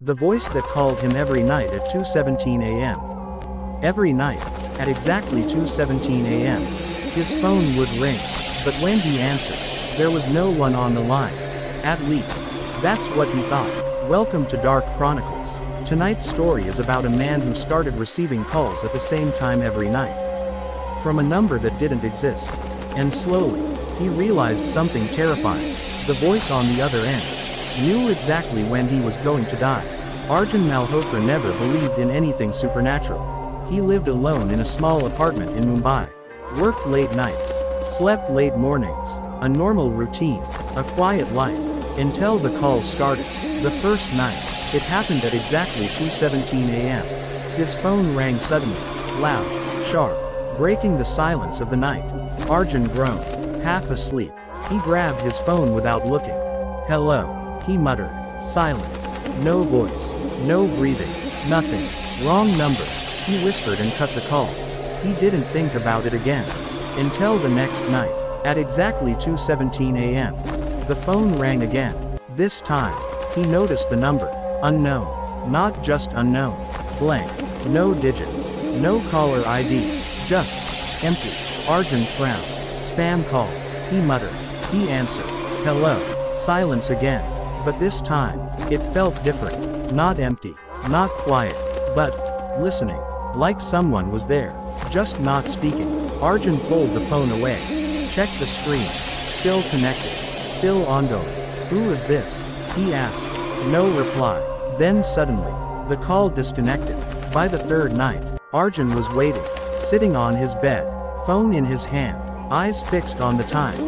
The voice that called him every night at 2:17 a.m. Every night, at exactly 2:17 a.m., his phone would ring, but when he answered, there was no one on the line. At least, that's what he thought. Welcome to Dark Chronicles. Tonight's story is about a man who started receiving calls at the same time every night, from a number that didn't exist. And slowly, he realized something terrifying. The voice on the other end knew exactly when he was going to die. Arjun Malhotra never believed in anything supernatural. He lived alone in a small apartment in Mumbai, worked late nights, slept late mornings, a normal routine, a quiet life, until the call started. The first night, it happened at exactly 2:17 a.m. His phone rang suddenly, loud, sharp, breaking the silence of the night. Arjun groaned, half asleep. He grabbed his phone without looking. "Hello," he muttered. Silence. No voice. No breathing. Nothing. Wrong number. He whispered and cut the call. He didn't think about it again. Until the next night, at exactly 2:17 a.m., the phone rang again. This time, he noticed the number. Unknown. Not just unknown. Blank. No digits. No caller ID. Just empty. Arjun frowned. Spam call. He muttered. He answered. Hello. Silence again. But this time, it felt different. Not empty. Not quiet. But listening. Like someone was there. Just not speaking. Arjun pulled the phone away. Checked the screen. Still connected. Still ongoing. Who is this? He asked. No reply. Then suddenly, the call disconnected. By the third night, Arjun was waiting, sitting on his bed, phone in his hand, eyes fixed on the time.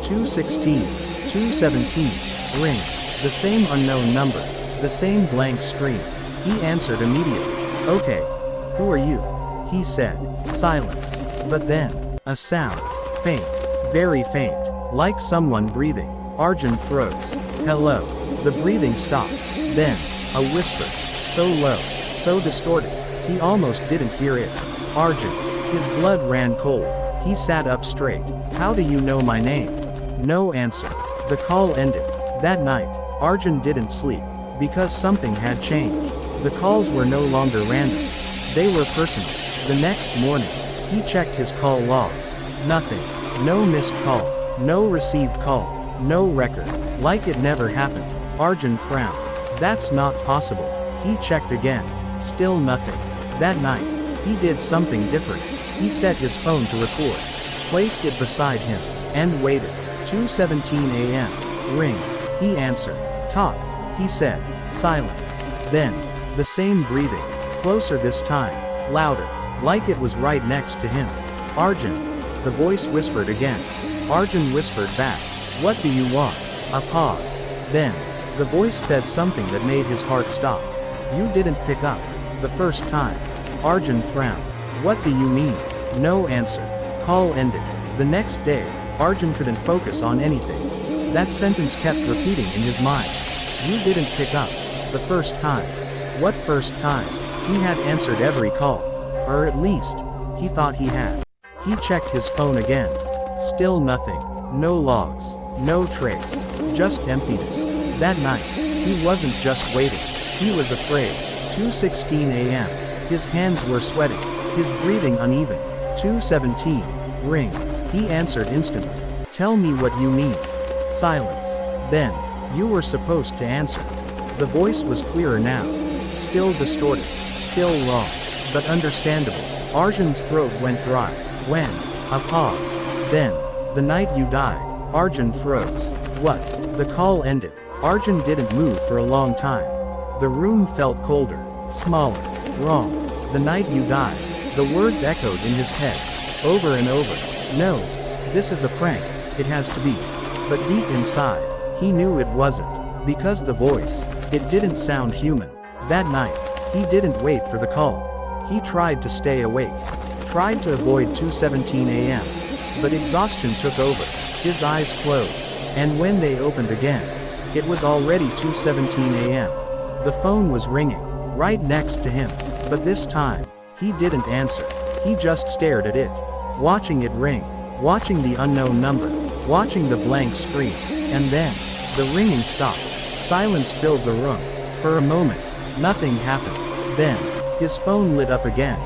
2:16, 2:17, ring. The same unknown number, the same blank screen. He answered immediately. Okay. Who are you? He said. Silence. But then, a sound. Faint. Very faint. Like someone breathing. Arjun froze. Hello. The breathing stopped. Then, a whisper. So low. So distorted. He almost didn't hear it. Arjun. His blood ran cold. He sat up straight. How do you know my name? No answer. The call ended. That night, Arjun didn't sleep, because something had changed. The calls were no longer random. They were personal. The next morning, he checked his call log. Nothing. No missed call. No received call. No record. Like it never happened. Arjun frowned. That's not possible. He checked again. Still nothing. That night, he did something different. He set his phone to record, placed it beside him, and waited. 2:17 a.m. Ring. He answered. Talk. He said. Silence. Then, the same breathing. Closer this time. Louder. Like it was right next to him. Arjun. The voice whispered again. Arjun whispered back. What do you want? A pause. Then, the voice said something that made his heart stop. You didn't pick up. The first time. Arjun frowned. What do you mean? No answer. Call ended. The next day, Arjun couldn't focus on anything. That sentence kept repeating in his mind. You didn't pick up. The first time. What first time? He had answered every call. Or at least, he thought he had. He checked his phone again. Still nothing. No logs. No trace. Just emptiness. That night, he wasn't just waiting. He was afraid. 2:16 a.m. His hands were sweating. His breathing uneven. 2:17. Ring. He answered instantly. Tell me what you mean. Silence. Then, you were supposed to answer. The voice was clearer now. Still distorted. Still wrong. But understandable. Arjun's throat went dry. When? A pause. Then, the night you died. Arjun froze. What? The call ended. Arjun didn't move for a long time. The room felt colder. Smaller. Wrong. The night you died. The words echoed in his head. Over and over. No. This is a prank. It has to be. But deep inside, he knew it wasn't. Because the voice, it didn't sound human. That night, he didn't wait for the call. He tried to stay awake. Tried to avoid 2:17 a.m. But exhaustion took over. His eyes closed. And when they opened again, it was already 2:17 a.m. The phone was ringing, right next to him. But this time, he didn't answer. He just stared at it. Watching it ring. Watching the unknown number. Watching the blank screen. And then, the ringing stopped. Silence filled the room. For a moment, Nothing happened. Then, his phone lit up again.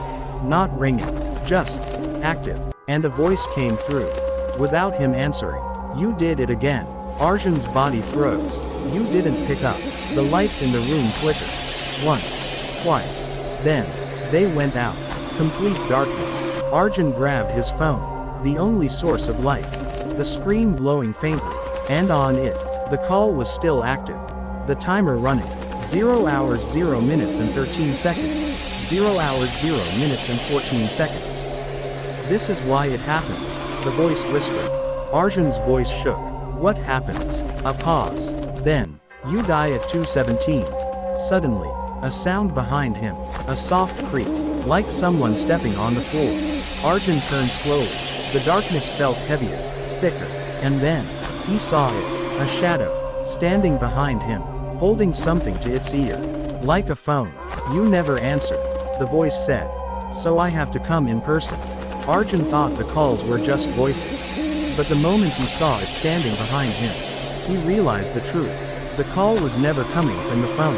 Not ringing, just active, and a voice came through. Without him answering, "You did it again." Arjun's body froze. "You didn't pick up." The lights in the room flickered. Once, twice. Then, they went out. Complete darkness. Arjun grabbed his phone, the only source of light. The screen glowing faintly, and on it, the call was still active. The timer running. 0 hours 0 minutes and 13 seconds. 0 hours 0 minutes and 14 seconds. "This is why it happens," the voice whispered. Arjun's voice shook. "What happens?" A pause. Then, "You die at 2:17. Suddenly, a sound behind him. A soft creak, like someone stepping on the floor. Arjun turned slowly. The darkness felt heavier, thicker, and then, he saw it. A shadow, standing behind him, holding something to its ear. Like a phone. "You never answered," the voice said. "So I have to come in person." Arjun thought the calls were just voices. But the moment he saw it standing behind him, he realized the truth. The call was never coming from the phone.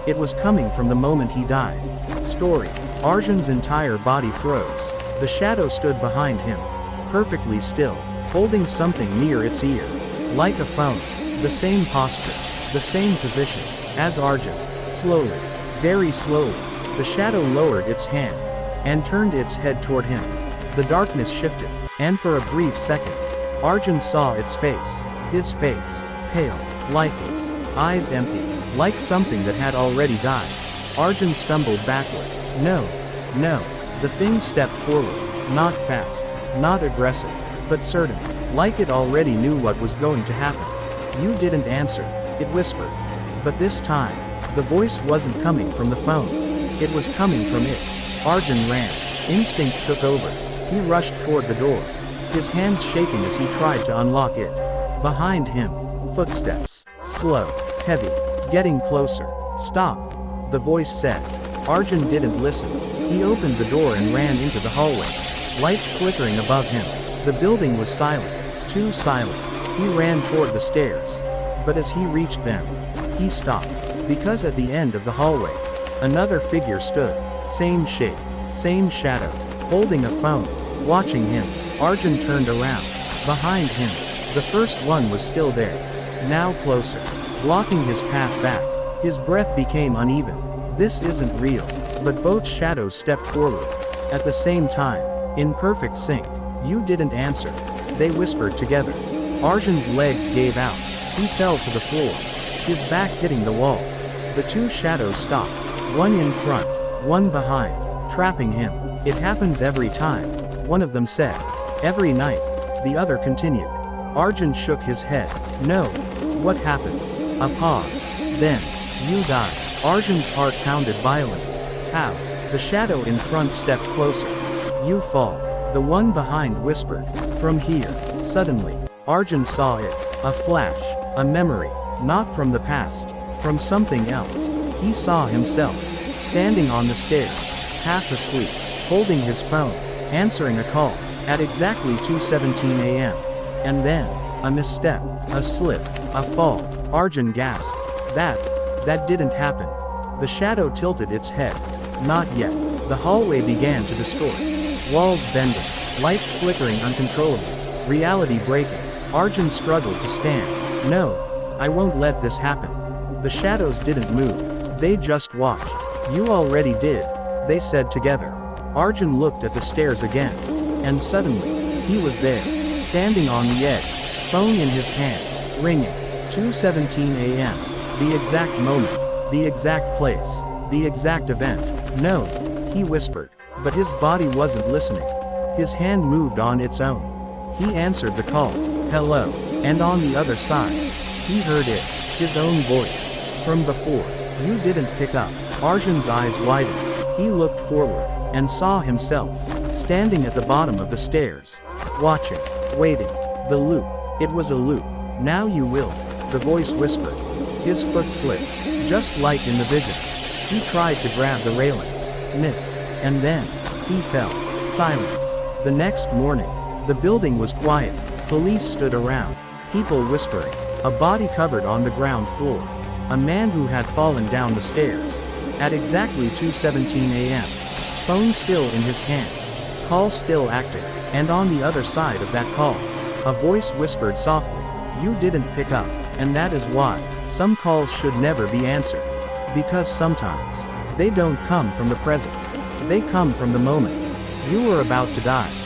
It was coming from the moment he died. Story. Arjun's entire body froze. The shadow stood behind him, perfectly still, holding something near its ear. Like a phone. The same posture, the same position, as Arjun. Slowly, very slowly, the shadow lowered its hand, and turned its head toward him. The darkness shifted, and for a brief second, Arjun saw its face. His face, pale, lifeless, eyes empty, like something that had already died. Arjun stumbled backward. No, no. The thing stepped forward, not fast, not aggressive, but certain, like it already knew what was going to happen. "You didn't answer," it whispered. But this time, the voice wasn't coming from the phone. It was coming from it. Arjun ran. Instinct took over. He rushed toward the door, his hands shaking as he tried to unlock it. Behind him, footsteps. Slow, heavy, getting closer. "Stop," the voice said. Arjun didn't listen. He opened the door and ran into the hallway. Lights flickering above him. The building was silent. Too silent. He ran toward the stairs. But as he reached them, he stopped. Because at the end of the hallway, another figure stood. Same shape, same shadow, holding a phone, watching him. Arjun turned around. Behind him, the first one was still there. Now closer, blocking his path back. His breath became uneven. This isn't real. But both shadows stepped forward. At the same time, in perfect sync. "You didn't answer," they whispered together. Arjun's legs gave out. He fell to the floor, his back hitting the wall. The two shadows stopped. One in front, one behind, trapping him. "It happens every time," one of them said. "Every night," the other continued. Arjun shook his head. "No. What happens?" A pause. Then, "You die." Arjun's heart pounded violently. "How?" The shadow in front stepped closer. "You fall," the one behind whispered. "From here." Suddenly, Arjun saw it. A flash, a memory, not from the past, from something else. He saw himself, standing on the stairs, half asleep, holding his phone, answering a call, at exactly 2:17 a.m. And then, a misstep, a slip, a fall. Arjun gasped. That didn't happen." The shadow tilted its head. "Not yet." The hallway began to distort. Walls bending, lights flickering uncontrollably, reality breaking. Arjun struggled to stand. "No, I won't let this happen." The shadows didn't move. They just watched. "You already did," they said together. Arjun looked at the stairs again. And suddenly, he was there, standing on the edge, phone in his hand, ringing. 2:17 a.m. The exact moment, the exact place, the exact event. "No," he whispered. But his body wasn't listening. His hand moved on its own. He answered the call. "Hello." And on the other side, he heard it, his own voice. From before. "You didn't pick up." Arjun's eyes widened. He looked forward, and saw himself, standing at the bottom of the stairs. Watching, waiting. The loop. It was a loop. "Now you will," the voice whispered. His foot slipped, just like in the vision. He tried to grab the railing. Missed. And then, he fell. Silence. The next morning, the building was quiet. Police stood around. People whispering. A body covered on the ground floor. A man who had fallen down the stairs. At exactly 2:17 a.m. Phone still in his hand. Call still active. And on the other side of that call, a voice whispered softly, "You didn't pick up." And that is why some calls should never be answered. Because sometimes they don't come from the present. They come from the moment you are about to die.